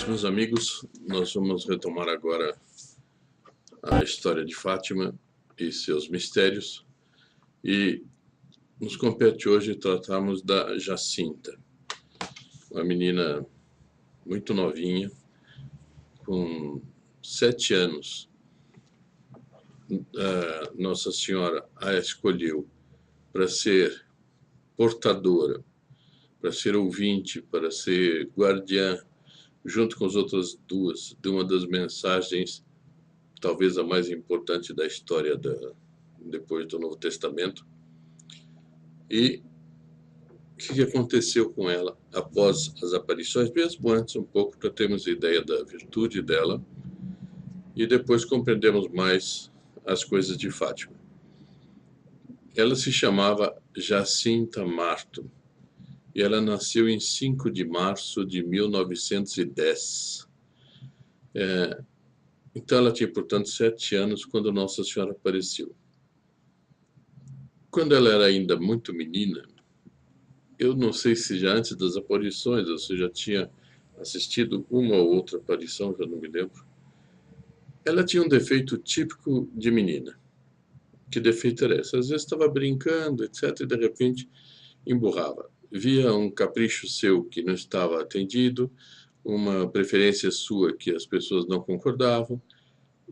Irmãos, meus amigos, nós vamos retomar agora a história de Fátima e seus mistérios, e nos compete hoje tratarmos da Jacinta, uma menina muito novinha, com 7 anos. Nossa Senhora a escolheu para ser portadora, para ser ouvinte, para ser guardiã, junto com as outras duas, de uma das mensagens, talvez a mais importante da história depois do Novo Testamento. E o que aconteceu com ela após as aparições, mesmo antes um pouco, para termos ideia da virtude dela, e depois compreendemos mais as coisas de Fátima. Ela se chamava Jacinta Marto, e ela nasceu em 5 de março de 1910. Então ela tinha, portanto, 7 anos quando Nossa Senhora apareceu. Quando ela era ainda muito menina, eu não sei se já antes das aparições, ou se já tinha assistido uma ou outra aparição, já não me lembro. Ela tinha um defeito típico de menina. Que defeito era esse? Às vezes estava brincando, etc., e de repente emburrava. Via um capricho seu que não estava atendido, uma preferência sua que as pessoas não concordavam,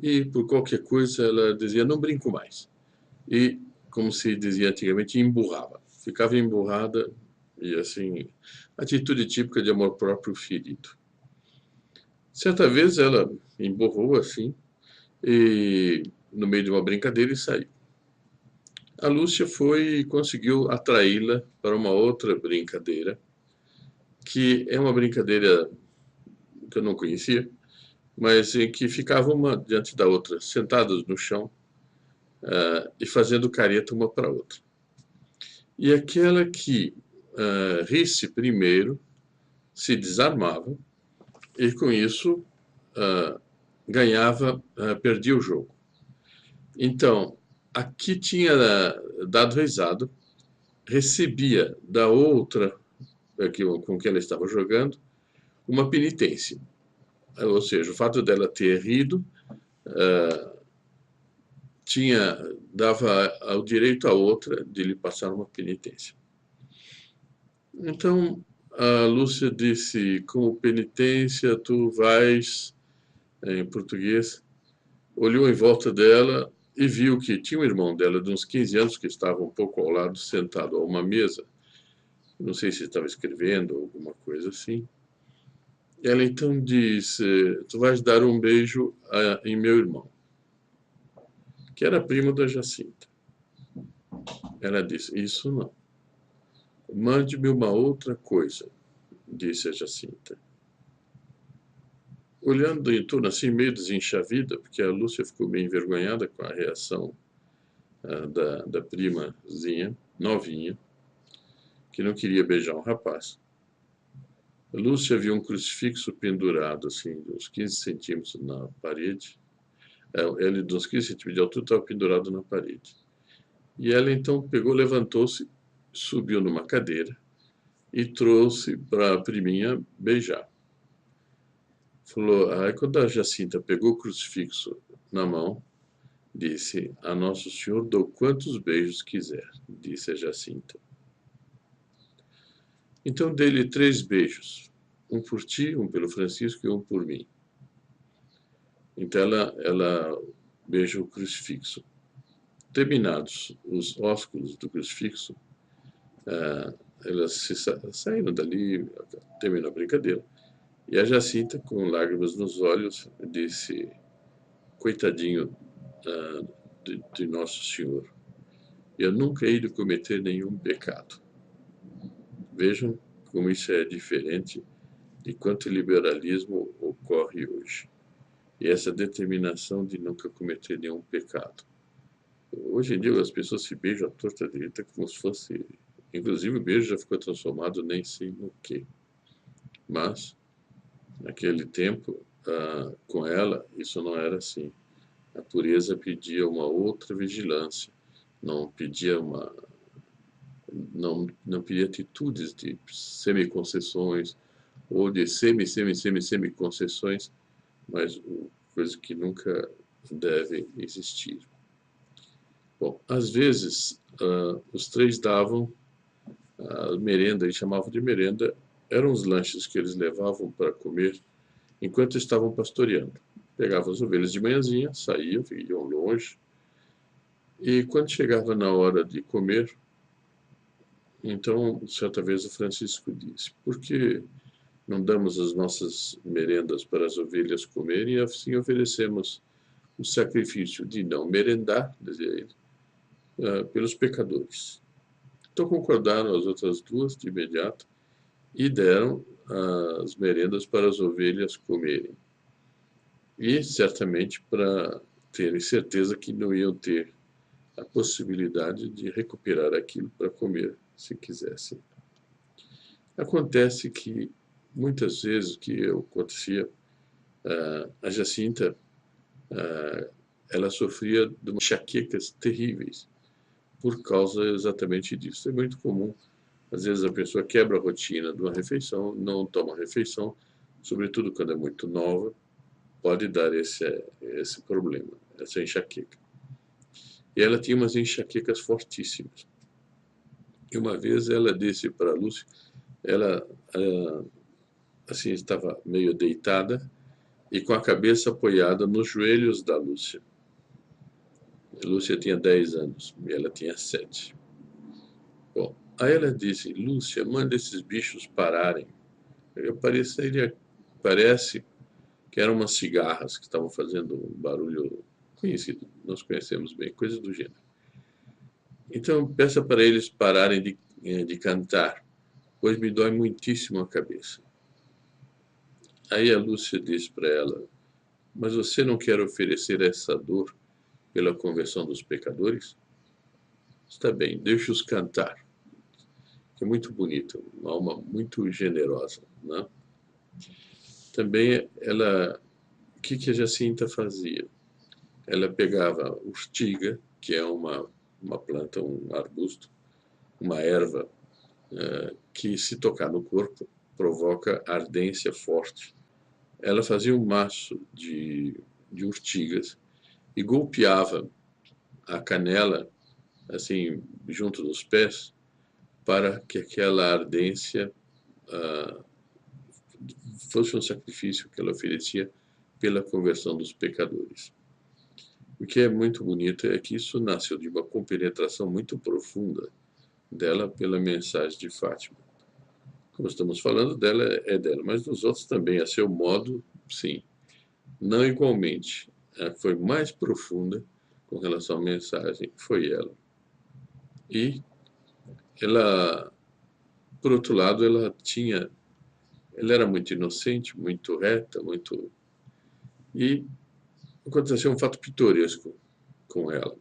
e por qualquer coisa ela dizia, não brinco mais. E, como se dizia antigamente, emburrava. Ficava emburrada e, assim, atitude típica de amor próprio ferido. Certa vez ela emburrou assim, e no meio de uma brincadeira, e saiu. A Lúcia foi e conseguiu atraí-la para uma outra brincadeira, que é uma brincadeira que eu não conhecia, mas em que ficava uma diante da outra, sentadas no chão, e fazendo careta uma para a outra. E aquela que risse primeiro se desarmava, e com isso ganhava, perdia o jogo. Então, a que tinha dado risada recebia da outra com quem ela estava jogando uma penitência. Ou seja, o fato dela ter rido dava o direito à outra de lhe passar uma penitência. Então, a Lúcia disse, como penitência, tu vais, em português, olhou em volta dela e viu que tinha um irmão dela de uns 15 anos que estava um pouco ao lado, sentado a uma mesa. Não sei se estava escrevendo ou alguma coisa assim. Ela então disse, tu vais dar um beijo em meu irmão, que era primo da Jacinta. Ela disse, isso não. Mande-me uma outra coisa, disse a Jacinta. Olhando em torno assim, meio desenchavida, porque a Lúcia ficou meio envergonhada com a reação da primazinha, novinha, que não queria beijar um rapaz. A Lúcia viu um crucifixo pendurado, assim, de uns 15 centímetros na parede. Ele, de uns 15 centímetros de altura, estava pendurado na parede. E ela, então, pegou, levantou-se, subiu numa cadeira e trouxe para a priminha beijar. Falou, aí quando a Jacinta pegou o crucifixo na mão, disse, a Nosso Senhor dou quantos beijos quiser, disse a Jacinta. Então dei-lhe 3 beijos, um por ti, um pelo Francisco e um por mim. Então ela beija o crucifixo. Terminados os ósculos do crucifixo, elas saíram dali, terminou a brincadeira. E a Jacinta, com lágrimas nos olhos, disse, coitadinho de Nosso Senhor, eu nunca hei de cometer nenhum pecado. Vejam como isso é diferente de quanto liberalismo ocorre hoje. E essa determinação de nunca cometer nenhum pecado. Hoje em dia as pessoas se beijam à torta direita como se fosse... Inclusive o beijo já ficou transformado nem sei no quê. Mas, naquele tempo, com ela, isso não era assim. A pureza pedia uma outra vigilância. Não pedia não pedia atitudes de semiconcessões ou de semi concessões, mas coisa que nunca deve existir. Bom, às vezes, os três davam a merenda, eles chamavam de merenda, eram os lanches que eles levavam para comer enquanto estavam pastoreando. Pegavam as ovelhas de manhãzinha, saíam, iam longe, e quando chegava na hora de comer, então, certa vez o Francisco disse: por que não damos as nossas merendas para as ovelhas comerem e assim oferecemos o sacrifício de não merendar, dizia ele, pelos pecadores? Então concordaram as outras duas de imediato e deram as merendas para as ovelhas comerem. E certamente para terem certeza que não iam ter a possibilidade de recuperar aquilo para comer, se quisessem. Acontece que muitas vezes o que acontecia, a Jacinta, ela sofria de umas enxaquecas terríveis por causa exatamente disso. É muito comum, às vezes a pessoa quebra a rotina de uma refeição, não toma refeição, sobretudo quando é muito nova, pode dar esse problema, essa enxaqueca. E ela tinha umas enxaquecas fortíssimas. E uma vez ela disse para a Lúcia, ela assim estava meio deitada e com a cabeça apoiada nos joelhos da Lúcia. A Lúcia tinha 10 anos e ela tinha 7. Bom, aí ela disse: Lúcia, manda esses bichos pararem. Parece que eram umas cigarras que estavam fazendo um barulho conhecido, nós conhecemos bem, coisa do gênero. Então, peça para eles pararem de cantar, pois me dói muitíssimo a cabeça. Aí a Lúcia disse para ela: mas você não quer oferecer essa dor pela conversão dos pecadores? Está bem, deixe-os cantar. Que é muito bonito, uma alma muito generosa, né? Também o que a Jacinta fazia? Ela pegava urtiga, que é uma planta, um arbusto, uma erva, que se tocar no corpo provoca ardência forte. Ela fazia um maço de urtigas e golpeava a canela assim junto dos pés para que aquela ardência fosse um sacrifício que ela oferecia pela conversão dos pecadores. O que é muito bonito é que isso nasceu de uma compenetração muito profunda dela pela mensagem de Fátima. Como estamos falando dela, é dela, mas dos outros também, a seu modo, sim. Não igualmente. A que foi mais profunda com relação à mensagem foi ela. E ela, por outro lado, ela era muito inocente, muito reta, muito... E aconteceu um fato pitoresco com ela.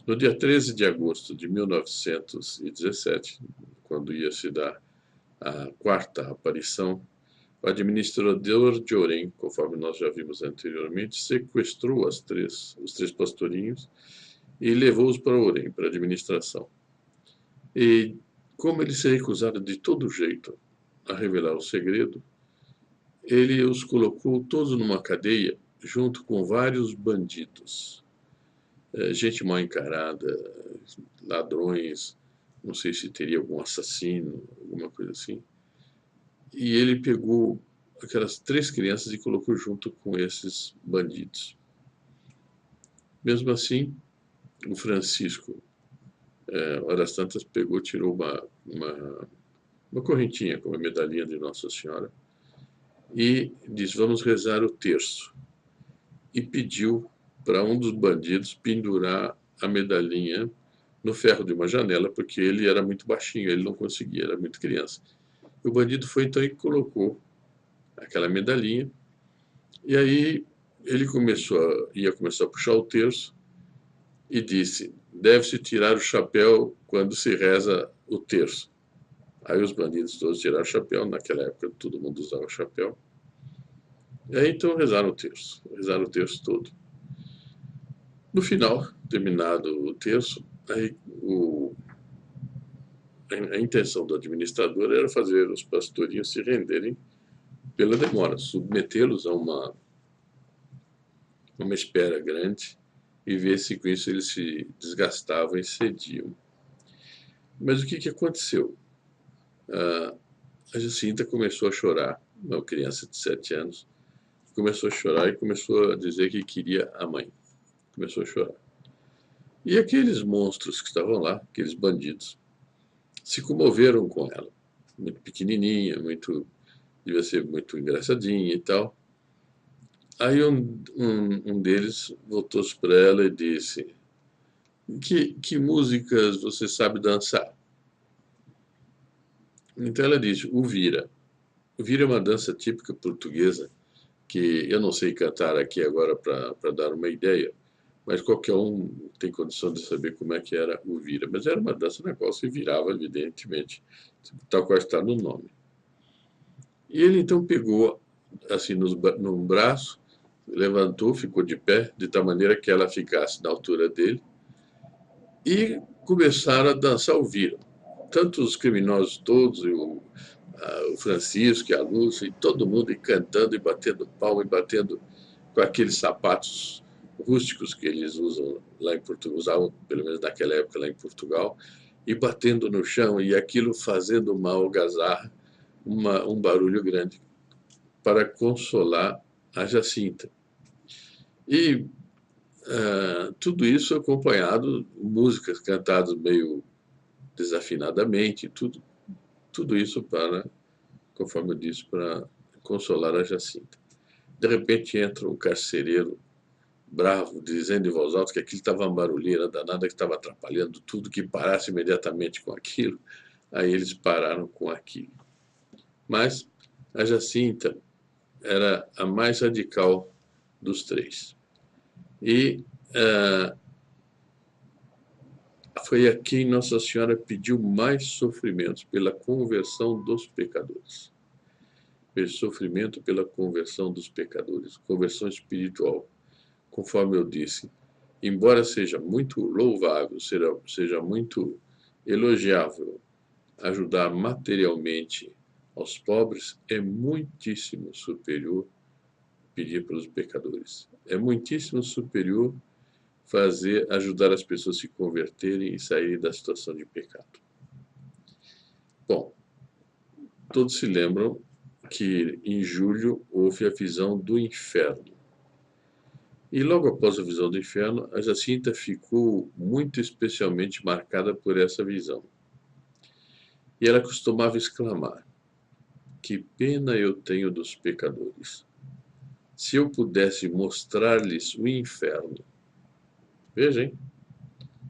No dia 13 de agosto de 1917, quando ia se dar a quarta aparição, o administrador de Orem, conforme nós já vimos anteriormente, sequestrou os três pastorinhos e levou-os para Orem, para a administração. E como eles se recusaram de todo jeito a revelar o segredo, ele os colocou todos numa cadeia junto com vários bandidos, gente mal encarada, ladrões, não sei se teria algum assassino, alguma coisa assim. E ele pegou aquelas 3 crianças e colocou junto com esses bandidos. Mesmo assim, o Francisco, horas tantas, tirou uma correntinha com uma medalhinha de Nossa Senhora e disse: vamos rezar o terço. E pediu para um dos bandidos pendurar a medalhinha no ferro de uma janela, porque ele era muito baixinho, ele não conseguia, era muito criança. O bandido foi então e colocou aquela medalhinha, e aí ele ia começar a puxar o terço e disse: deve-se tirar o chapéu quando se reza o terço. Aí os bandidos todos tiraram o chapéu, naquela época todo mundo usava o chapéu. E aí então rezaram o terço todo. No final, terminado o terço, aí a intenção do administrador era fazer os pastorinhos se renderem pela demora, submetê-los a uma espera grande e ver se com isso eles se desgastavam e cediam. Mas o que aconteceu? A Jacinta começou a chorar, uma criança de 7 anos, começou a chorar e começou a dizer que queria a mãe. Começou a chorar. E aqueles monstros que estavam lá, aqueles bandidos, se comoveram com ela. Muito pequenininha, devia ser muito engraçadinha e tal. Aí um deles voltou-se para ela e disse: que músicas você sabe dançar? Então ela disse: o vira. O vira é uma dança típica portuguesa que eu não sei cantar aqui agora para dar uma ideia, mas qualquer um tem condição de saber como é que era o vira. Mas era uma dança na qual se virava, evidentemente, tal qual está no nome. E ele então pegou assim no braço, levantou, ficou de pé, de tal maneira que ela ficasse na altura dele, e começaram a dançar o vira. Tanto os criminosos todos, o Francisco e a Lúcia, e todo mundo, e cantando, e batendo palma, e batendo com aqueles sapatos rústicos que eles usam lá em Portugal, usavam pelo menos naquela época lá em Portugal, e batendo no chão, e aquilo fazendo uma algazarra, um barulho grande, para consolar a Jacinta. E tudo isso acompanhado de músicas cantadas meio desafinadamente, tudo isso para, conforme eu disse, para consolar a Jacinta. De repente entra um carcereiro bravo, dizendo em voz alta que aquilo estava uma barulheira danada, que estava atrapalhando tudo, que parasse imediatamente com aquilo. Aí eles pararam com aquilo. Mas a Jacinta era a mais radical dos três. E foi a quem Nossa Senhora pediu mais sofrimentos pela conversão dos pecadores. Pelo sofrimento pela conversão dos pecadores, conversão espiritual. Conforme eu disse, embora seja muito louvável, seja muito elogiável ajudar materialmente aos pobres, é muitíssimo superior pedir pelos pecadores. É muitíssimo superior ajudar as pessoas a se converterem e saírem da situação de pecado. Bom, todos se lembram que em julho houve a visão do inferno. E logo após a visão do inferno, a Jacinta ficou muito especialmente marcada por essa visão. E ela costumava exclamar: que pena eu tenho dos pecadores. Se eu pudesse mostrar-lhes o inferno. Veja, hein?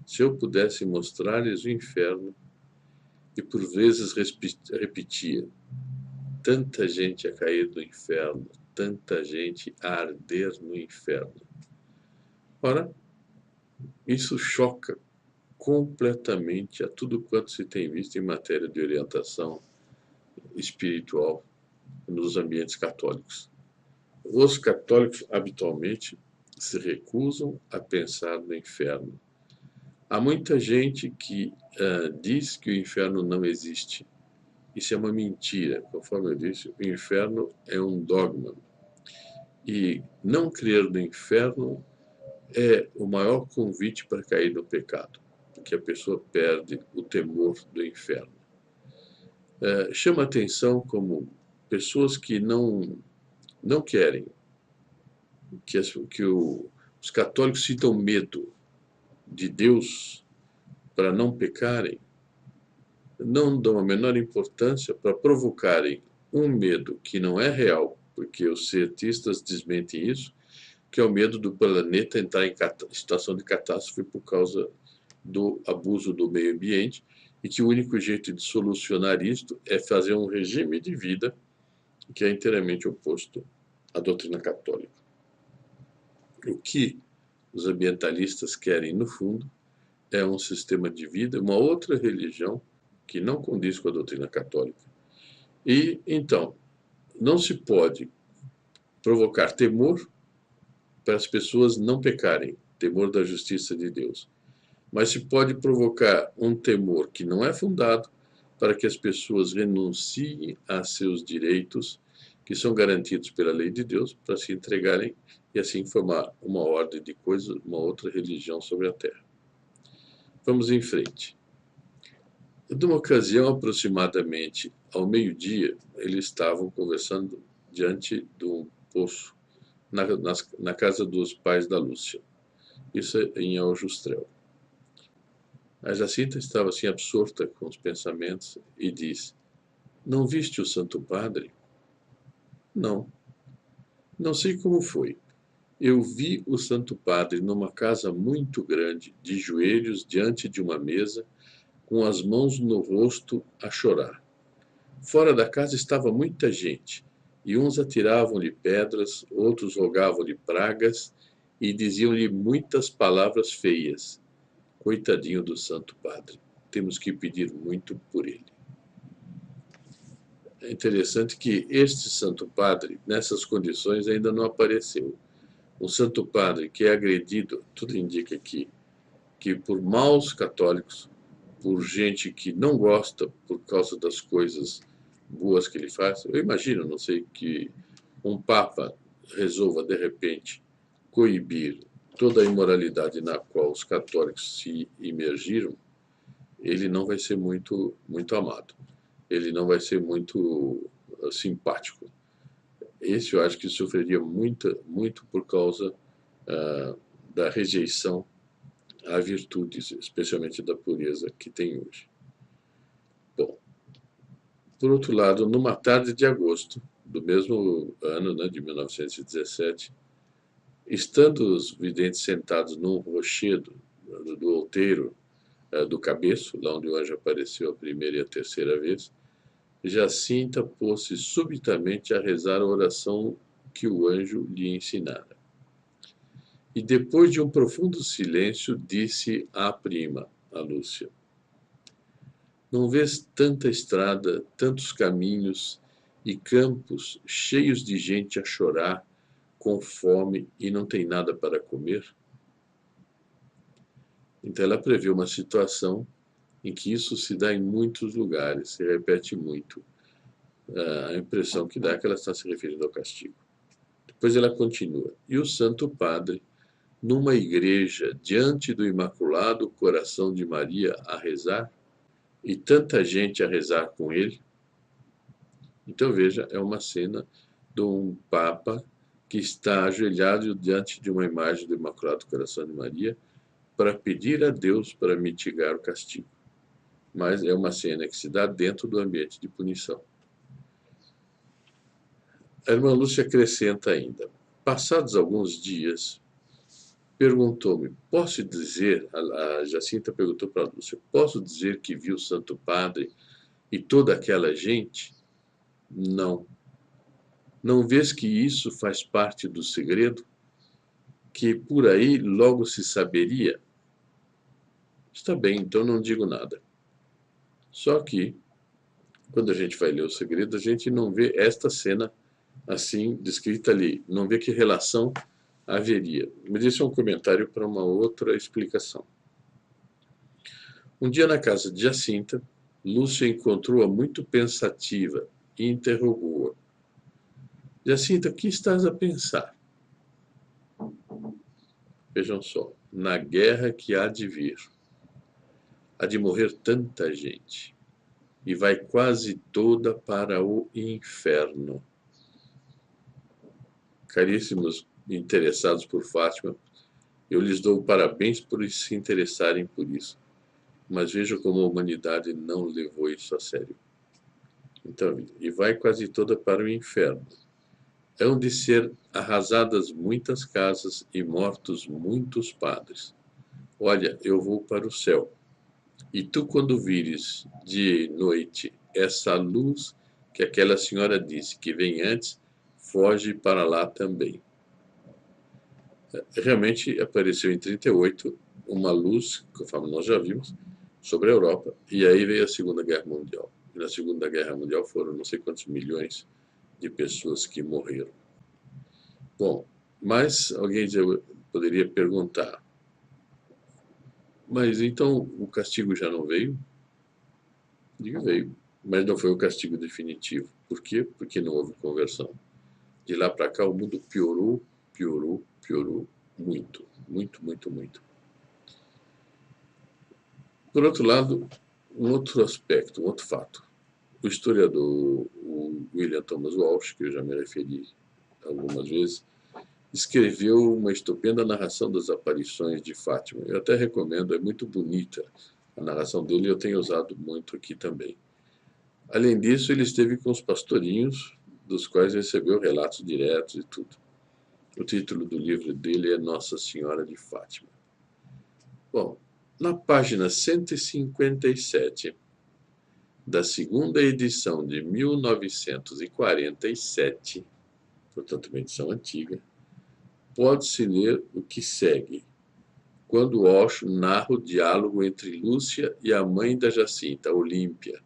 Se eu pudesse mostrar-lhes o inferno. E por vezes repetia: tanta gente a cair no inferno, tanta gente a arder no inferno. Ora, isso choca completamente a tudo quanto se tem visto em matéria de orientação espiritual nos ambientes católicos. Os católicos habitualmente se recusam a pensar no inferno. Há muita gente que diz que o inferno não existe. Isso é uma mentira. Conforme eu disse, o inferno é um dogma. E não crer no inferno é o maior convite para cair no pecado, porque a pessoa perde o temor do inferno. Chama atenção como pessoas que não querem que os católicos sintam medo de Deus para não pecarem, não dão a menor importância para provocarem um medo que não é real, porque os cientistas desmentem isso, que é o medo do planeta entrar em situação de catástrofe por causa do abuso do meio ambiente, e que o único jeito de solucionar isto é fazer um regime de vida que é inteiramente oposto à doutrina católica. O que os ambientalistas querem, no fundo, é um sistema de vida, uma outra religião que não condiz com a doutrina católica. E, então, não se pode provocar temor para as pessoas não pecarem, temor da justiça de Deus. Mas se pode provocar um temor que não é fundado para que as pessoas renunciem a seus direitos, que são garantidos pela lei de Deus, para se entregarem e assim formar uma ordem de coisas, uma outra religião sobre a terra. Vamos em frente. Numa ocasião, aproximadamente ao meio-dia, eles estavam conversando diante de um poço na casa dos pais da Lúcia. Isso é em Aljustrel. A Jacinta estava assim absorta com os pensamentos e disse: Não viste o Santo Padre? Não. Não sei como foi. Eu vi o Santo Padre numa casa muito grande, de joelhos diante de uma mesa, com as mãos no rosto a chorar. Fora da casa estava muita gente, e uns atiravam-lhe pedras, outros rogavam-lhe pragas e diziam-lhe muitas palavras feias. Coitadinho do Santo Padre, temos que pedir muito por ele. É interessante que este Santo Padre, nessas condições, ainda não apareceu. Um Santo Padre que é agredido, tudo indica que por maus católicos, por gente que não gosta por causa das coisas boas que ele faz. Eu imagino, não sei, que um Papa resolva, de repente, coibir toda a imoralidade na qual os católicos se imergiram, ele não vai ser muito amado. Ele não vai ser muito simpático. Esse eu acho que sofreria muito por causa da rejeição a virtudes, especialmente da pureza que tem hoje. Bom, por outro lado, numa tarde de agosto do mesmo ano, né, de 1917, estando os videntes sentados num rochedo do outeiro do Cabeço, lá onde o anjo apareceu a primeira e a terceira vez, Jacinta pôs-se subitamente a rezar a oração que o anjo lhe ensinara. E depois de um profundo silêncio, disse à prima, a Lúcia: Não vês tanta estrada, tantos caminhos e campos cheios de gente a chorar, com fome e não tem nada para comer? Então ela prevê uma situação em que isso se dá em muitos lugares, se repete muito. A impressão que dá é que ela está se referindo ao castigo. Depois ela continua: E o Santo Padre, numa igreja diante do Imaculado Coração de Maria a rezar, e tanta gente a rezar com ele. Então veja, é uma cena de um Papa que está ajoelhado diante de uma imagem do Imaculado Coração de Maria para pedir a Deus para mitigar o castigo. Mas é uma cena que se dá dentro do ambiente de punição. A irmã Lúcia acrescenta ainda: Passados alguns dias, perguntou-me, posso dizer, a Jacinta perguntou para a Lúcia, posso dizer que vi o Santo Padre e toda aquela gente? Não. Não vês que isso faz parte do segredo? Que por aí logo se saberia? Está bem, então não digo nada. Só que, quando a gente vai ler o segredo, a gente não vê esta cena assim descrita ali, não vê que relação haveria. Mas isso é um comentário para uma outra explicação. Um dia na casa de Jacinta, Lúcia encontrou-a muito pensativa e interrogou-a. Jacinta, o que estás a pensar? Vejam só, na guerra que há de vir, há de morrer tanta gente, e vai quase toda para o inferno. Caríssimos interessados por Fátima, eu lhes dou parabéns por se interessarem por isso. Mas veja como a humanidade não levou isso a sério. Então, e vai quase toda para o inferno. Hão de ser arrasadas muitas casas e mortos muitos padres. Olha, eu vou para o céu. E tu, quando vires de noite essa luz que aquela senhora disse que vem antes, foge para lá também. Realmente apareceu em 38 uma luz, conforme nós já vimos, sobre a Europa, e aí veio a Segunda Guerra Mundial. E na Segunda Guerra Mundial foram não sei quantos milhões de pessoas que morreram. Bom, mas alguém já poderia perguntar, mas então o castigo já não veio? Digo, veio, mas não foi o castigo definitivo. Por quê? Porque não houve conversão. De lá para cá o mundo piorou, piorou, piorou muito, muito, muito, muito. Por outro lado, um outro aspecto, um outro fato. O historiador o William Thomas Walsh, que eu já me referi algumas vezes, escreveu uma estupenda narração das aparições de Fátima. Eu até recomendo, é muito bonita a narração dele, eu tenho usado muito aqui também. Além disso, ele esteve com os pastorinhos, dos quais recebeu relatos diretos e tudo. O título do livro dele é Nossa Senhora de Fátima. Bom, na página 157 da segunda edição de 1947, portanto uma edição antiga, pode-se ler o que segue, quando Walsh narra o diálogo entre Lúcia e a mãe da Jacinta, Olímpia,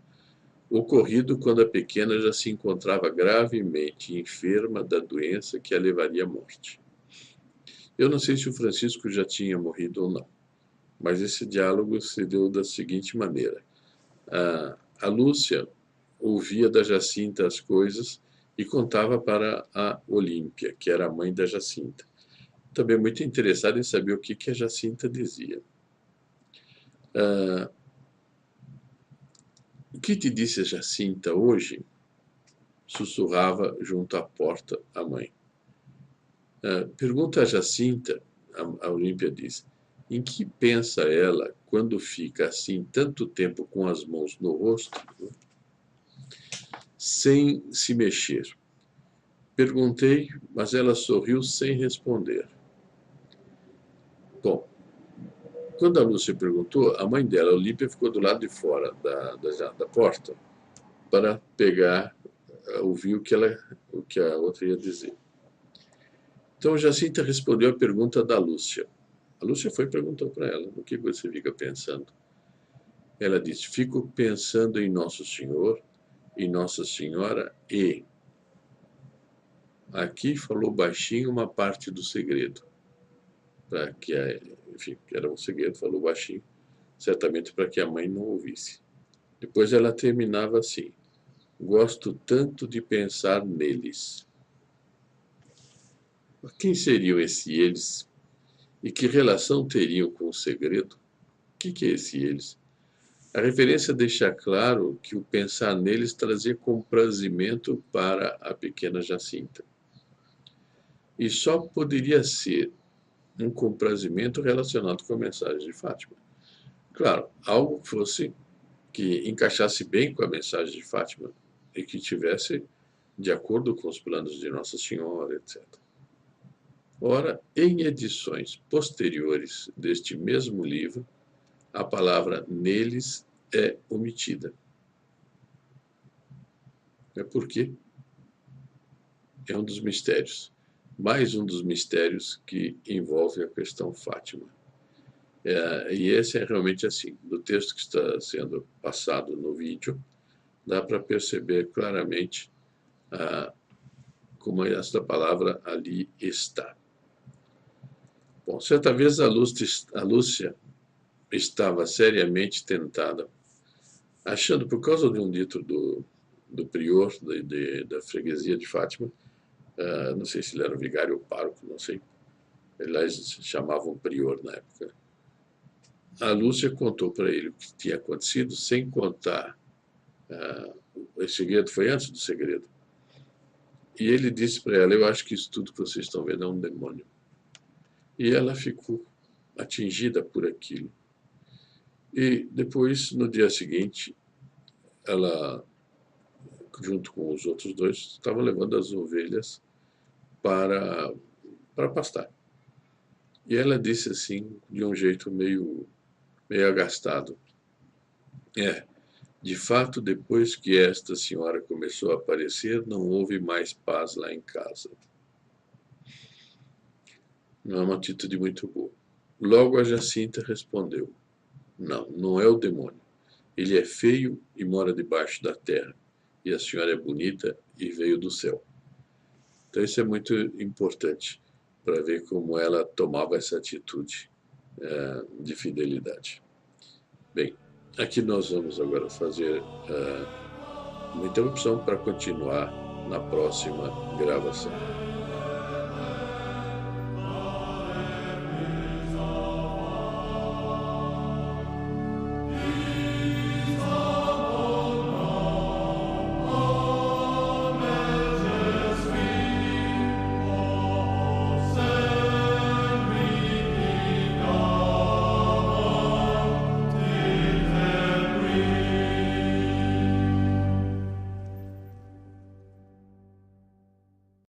ocorrido quando a pequena já se encontrava gravemente enferma da doença que a levaria à morte. Eu não sei se o Francisco já tinha morrido ou não, mas esse diálogo se deu da seguinte maneira. A Lúcia ouvia da Jacinta as coisas e contava para a Olímpia, que era a mãe da Jacinta. Também muito interessada em saber o que a Jacinta dizia. O que te disse a Jacinta hoje? Sussurrava junto à porta a mãe. Pergunta a Jacinta, a Olímpia diz, em que pensa ela quando fica assim tanto tempo com as mãos no rosto, sem se mexer? Perguntei, mas ela sorriu sem responder. Bom, quando a Lúcia perguntou, a mãe dela, a Olímpia, ficou do lado de fora da porta para pegar, ouvir o que a outra ia dizer. Então, Jacinta respondeu a pergunta da Lúcia. A Lúcia foi e perguntou para ela, o que você fica pensando? Ela disse, fico pensando em Nosso Senhor, em Nossa Senhora e... Aqui falou baixinho uma parte do segredo. Para que, enfim, que era um segredo, falou baixinho, certamente para que a mãe não ouvisse. Depois ela terminava assim, gosto tanto de pensar neles. Quem seriam esses eles? E que relação teriam com o segredo? O que é esse eles? A referência deixa claro que o pensar neles trazia comprazimento para a pequena Jacinta. E só poderia ser um comprazimento relacionado com a mensagem de Fátima. Claro, algo que fosse que encaixasse bem com a mensagem de Fátima e que tivesse de acordo com os planos de Nossa Senhora, etc. Ora, em edições posteriores deste mesmo livro, a palavra neles é omitida. É porque é um dos mistérios, mais um dos mistérios que envolve a questão Fátima. E esse é realmente assim, do texto que está sendo passado no vídeo, dá para perceber claramente como esta palavra ali está. Bom, certa vez a Lúcia estava seriamente tentada, achando, por causa de um dito do prior da freguesia de Fátima, não sei se ele era vigário ou pároco, não sei, eles chamavam prior na época. A Lúcia contou para ele o que tinha acontecido, sem contar. O segredo foi antes do segredo. E ele disse para ela, eu acho que isso tudo que vocês estão vendo é um demônio. E ela ficou atingida por aquilo. E depois, no dia seguinte, ela, junto com os outros dois, estava levando as ovelhas para pastar. E ela disse assim, de um jeito meio agastado, de fato, depois que esta senhora começou a aparecer, não houve mais paz lá em casa. Não é uma atitude muito boa. Logo a Jacinta respondeu, não é o demônio. Ele é feio e mora debaixo da terra. E a senhora é bonita e veio do céu. Então isso é muito importante para ver como ela tomava essa atitude de fidelidade. Bem, Aqui nós vamos agora fazer uma interrupção para continuar na próxima gravação.